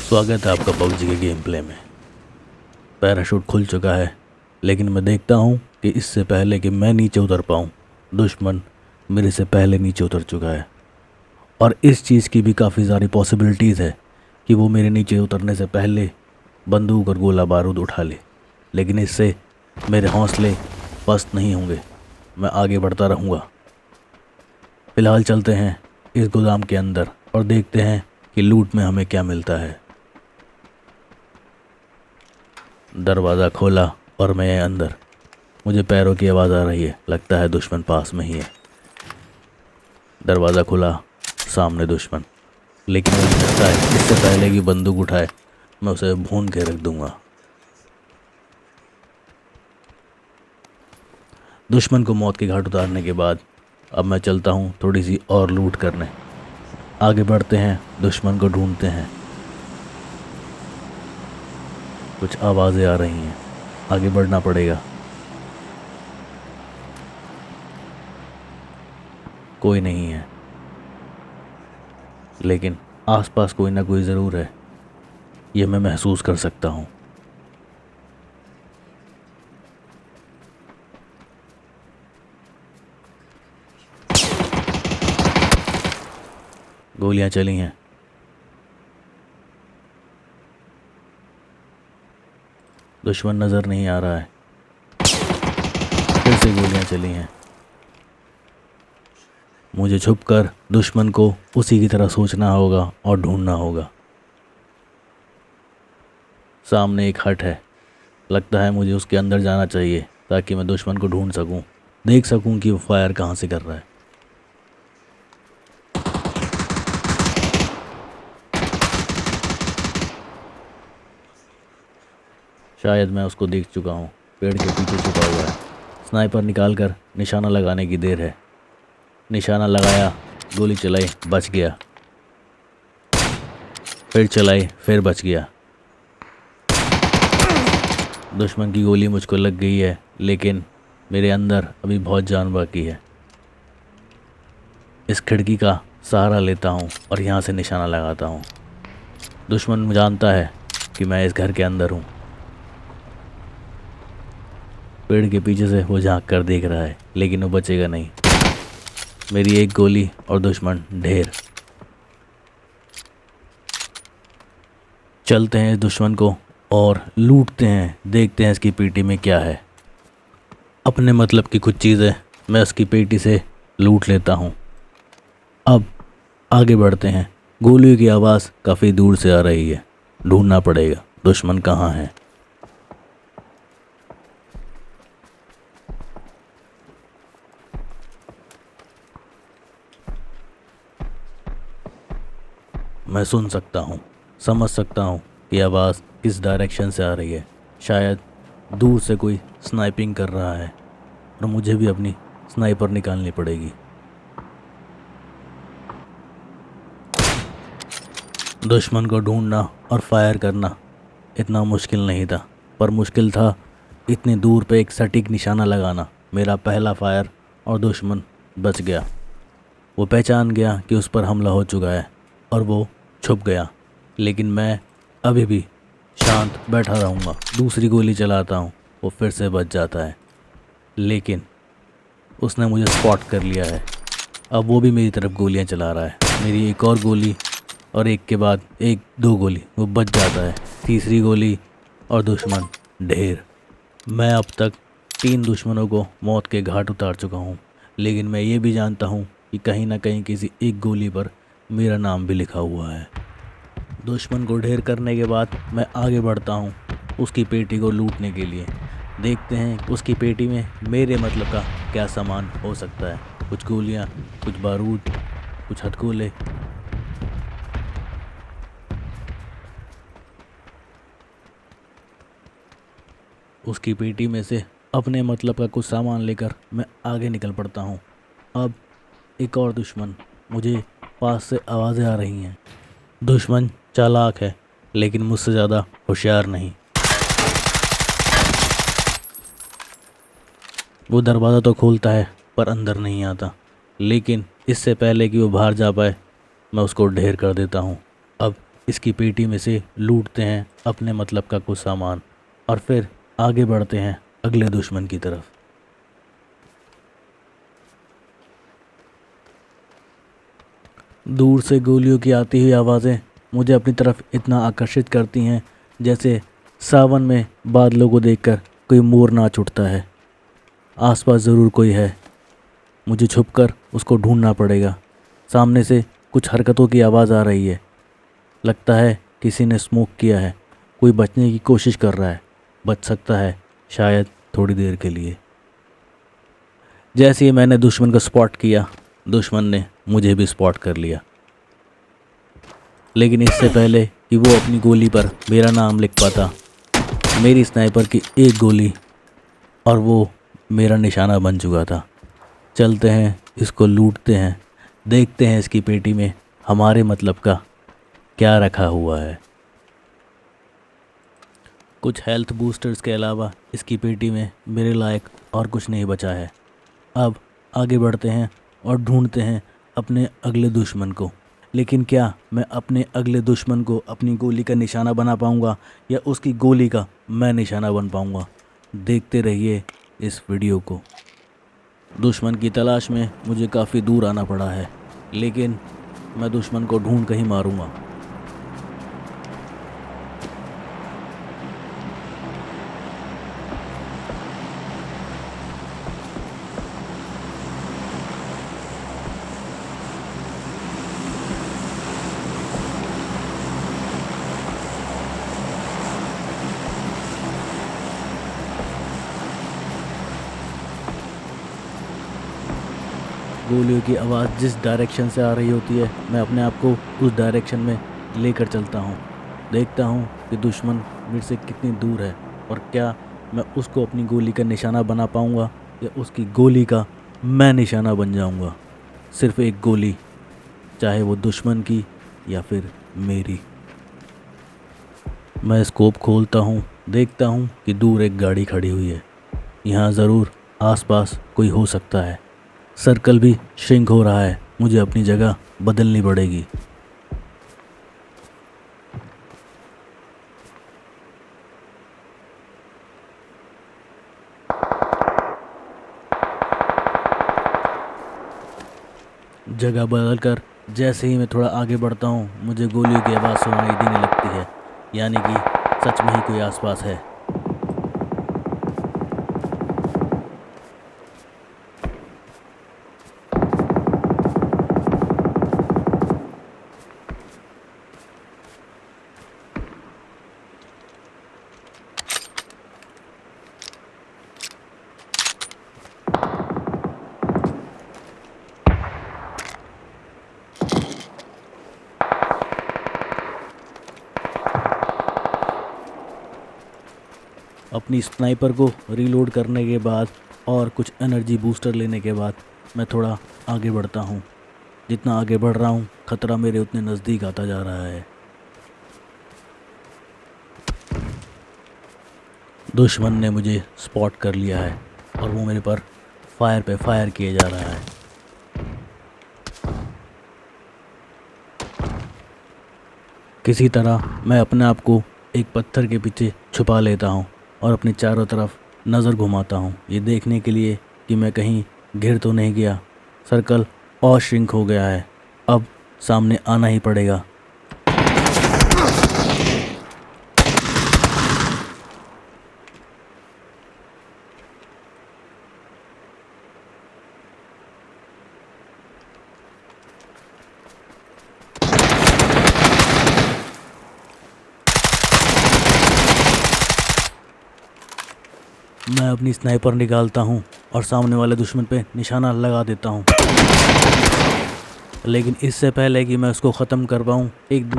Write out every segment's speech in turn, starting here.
स्वागत है आपका पबजी के गेम प्ले में। पैराशूट खुल चुका है, लेकिन मैं देखता हूँ कि इससे पहले कि मैं नीचे उतर पाऊँ, दुश्मन मेरे से पहले नीचे उतर चुका है। और इस चीज़ की भी काफ़ी सारी पॉसिबिलिटीज़ है कि वो मेरे नीचे उतरने से पहले बंदूक और गोला बारूद उठा ले, लेकिन इससे मेरे हौसले पस्त नहीं होंगे। मैं आगे बढ़ता रहूँगा। फ़िलहाल चलते हैं इस गोदाम के अंदर और देखते हैं कि लूट में हमें क्या मिलता है। दरवाज़ा खोला और मैं अंदर। मुझे पैरों की आवाज़ आ रही है, लगता है दुश्मन पास में ही है। दरवाज़ा खुला, सामने दुश्मन, लेकिन मुझे लगता है इससे पहले कि बंदूक उठाए मैं उसे भून के रख दूंगा। दुश्मन को मौत के घाट उतारने के बाद अब मैं चलता हूँ थोड़ी सी और लूट करने। आगे बढ़ते हैं, दुश्मन को ढूंढते हैं। कुछ आवाज़ें आ रही हैं, आगे बढ़ना पड़ेगा। कोई नहीं है, लेकिन आसपास कोई ना कोई ज़रूर है, ये मैं महसूस कर सकता हूँ। गोलियां चली हैं। दुश्मन नज़र नहीं आ रहा है। फिर से गोलियां चली हैं। मुझे छुपकर दुश्मन को उसी की तरह सोचना होगा और ढूंढना होगा। सामने एक हट है, लगता है मुझे उसके अंदर जाना चाहिए ताकि मैं दुश्मन को ढूंढ सकूं, देख सकूं कि वो फायर कहां से कर रहा है। शायद मैं उसको देख चुका हूं, पेड़ के पीछे छुपा हुआ है। स्नाइपर निकालकर निशाना लगाने की देर है। निशाना लगाया, गोली चलाई, बच गया। फिर चलाई, फिर बच गया। दुश्मन की गोली मुझको लग गई है, लेकिन मेरे अंदर अभी बहुत जान बाकी है। इस खिड़की का सहारा लेता हूँ और यहाँ से निशाना लगाता हूँ। दुश्मन जानता है कि मैं इस घर के अंदर हूँ। पेड़ के पीछे से वो झांक कर देख रहा है, लेकिन वो बचेगा नहीं। मेरी एक गोली और दुश्मन ढेर। चलते हैं इस दुश्मन को और लूटते हैं, देखते हैं इसकी पेटी में क्या है। अपने मतलब की कुछ चीज़ें मैं उसकी पेटी से लूट लेता हूँ। अब आगे बढ़ते हैं। गोलियों की आवाज़ काफ़ी दूर से आ रही है, ढूंढना पड़ेगा दुश्मन कहाँ है। मैं सुन सकता हूँ, समझ सकता हूँ कि आवाज़ किस डायरेक्शन से आ रही है। शायद दूर से कोई स्नाइपिंग कर रहा है और मुझे भी अपनी स्नाइपर निकालनी पड़ेगी। दुश्मन को ढूंढना और फायर करना इतना मुश्किल नहीं था, पर मुश्किल था इतनी दूर पे एक सटीक निशाना लगाना। मेरा पहला फायर और दुश्मन बच गया। वो पहचान गया कि उस पर हमला हो चुका है और वो छुप गया, लेकिन मैं अभी भी शांत बैठा रहूँगा। दूसरी गोली चलाता हूँ, वो फिर से बच जाता है, लेकिन उसने मुझे स्पॉट कर लिया है। अब वो भी मेरी तरफ गोलियाँ चला रहा है। मेरी एक और गोली और एक के बाद एक, दो गोली, वो बच जाता है। तीसरी गोली और दुश्मन ढेर। मैं अब तक 3 दुश्मनों को मौत के घाट उतार चुका हूँ, लेकिन मैं ये भी जानता हूँ कि कहीं ना कहीं किसी एक गोली पर मेरा नाम भी लिखा हुआ है। दुश्मन को ढेर करने के बाद मैं आगे बढ़ता हूँ उसकी पेटी को लूटने के लिए। देखते हैं उसकी पेटी में मेरे मतलब का क्या सामान हो सकता है। कुछ गोलियाँ, कुछ बारूद, कुछ हथकूले। उसकी पेटी में से अपने मतलब का कुछ सामान लेकर मैं आगे निकल पड़ता हूँ। अब एक और दुश्मन। मुझे पास से आवाज़ें आ रही हैं। दुश्मन चालाक है, लेकिन मुझसे ज़्यादा होशियार नहीं। वो दरवाज़ा तो खोलता है पर अंदर नहीं आता, लेकिन इससे पहले कि वो बाहर जा पाए मैं उसको ढेर कर देता हूँ। अब इसकी पेटी में से लूटते हैं अपने मतलब का कुछ सामान और फिर आगे बढ़ते हैं अगले दुश्मन की तरफ। दूर से गोलियों की आती हुई आवाज़ें मुझे अपनी तरफ इतना आकर्षित करती हैं जैसे सावन में बादलों को देखकर कोई मोर नाच उठता है। आसपास ज़रूर कोई है, मुझे छुपकर उसको ढूंढना पड़ेगा। सामने से कुछ हरकतों की आवाज़ आ रही है, लगता है किसी ने स्मोक किया है, कोई बचने की कोशिश कर रहा है, बच सकता है शायद थोड़ी देर के लिए। जैसे ही मैंने दुश्मन को स्पॉट किया, दुश्मन ने मुझे भी स्पॉट कर लिया। लेकिन इससे पहले कि वो अपनी गोली पर मेरा नाम लिख पाता, मेरी स्नाइपर की एक गोली और वो मेरा निशाना बन चुका था। चलते हैं, इसको लूटते हैं, देखते हैं इसकी पेटी में हमारे मतलब का क्या रखा हुआ है। कुछ हेल्थ बूस्टर्स के अलावा इसकी पेटी में मेरे लायक और कुछ नहीं बचा है। अब आगे बढ़ते हैं और ढूंढते हैं अपने अगले दुश्मन को। लेकिन क्या मैं अपने अगले दुश्मन को अपनी गोली का निशाना बना पाऊंगा या उसकी गोली का मैं निशाना बन पाऊंगा? देखते रहिए इस वीडियो को। दुश्मन की तलाश में मुझे काफ़ी दूर आना पड़ा है, लेकिन मैं दुश्मन को ढूंढ कर ही मारूंगा। गोलियों की आवाज़ जिस डायरेक्शन से आ रही होती है, मैं अपने आप को उस डायरेक्शन में लेकर चलता हूँ। देखता हूँ कि दुश्मन मेरे से कितनी दूर है और क्या मैं उसको अपनी गोली का निशाना बना पाऊँगा या उसकी गोली का मैं निशाना बन जाऊँगा। सिर्फ एक गोली, चाहे वो दुश्मन की या फिर मेरी। मैं स्कोप खोलता हूँ, देखता हूँ कि दूर एक गाड़ी खड़ी हुई है। यहाँ ज़रूर आसपास कोई हो सकता है। सर्कल भी श्रिंक हो रहा है, मुझे अपनी जगह बदलनी पड़ेगी। जगह बदलकर जैसे ही मैं थोड़ा आगे बढ़ता हूँ, मुझे गोलियों की आवाज़ सुनाई देने लगती है, यानी कि सच में ही कोई आसपास है। अपनी स्नाइपर को रीलोड करने के बाद और कुछ एनर्जी बूस्टर लेने के बाद मैं थोड़ा आगे बढ़ता हूँ। जितना आगे बढ़ रहा हूँ, खतरा मेरे उतने नज़दीक आता जा रहा है। दुश्मन ने मुझे स्पॉट कर लिया है और वो मेरे पर फायर पे फायर किए जा रहा है। किसी तरह मैं अपने आप को एक पत्थर के पीछे छुपा लेता हूँ और अपने चारों तरफ नज़र घुमाता हूँ, ये देखने के लिए कि मैं कहीं गिर तो नहीं गया। सर्कल और श्रिंक हो गया है, अब सामने आना ही पड़ेगा। मैं अपनी स्नाइपर निकालता हूँ और सामने वाले दुश्मन पे निशाना लगा देता हूँ। लेकिन इससे पहले कि मैं उसको ख़त्म कर पाऊँ, एक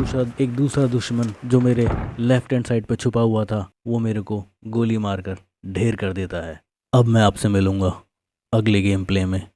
दूसरा दुश्मन जो मेरे लेफ़्ट हैंड साइड पे छुपा हुआ था, वो मेरे को गोली मारकर ढेर कर देता है। अब मैं आपसे मिलूँगा अगले गेम प्ले में।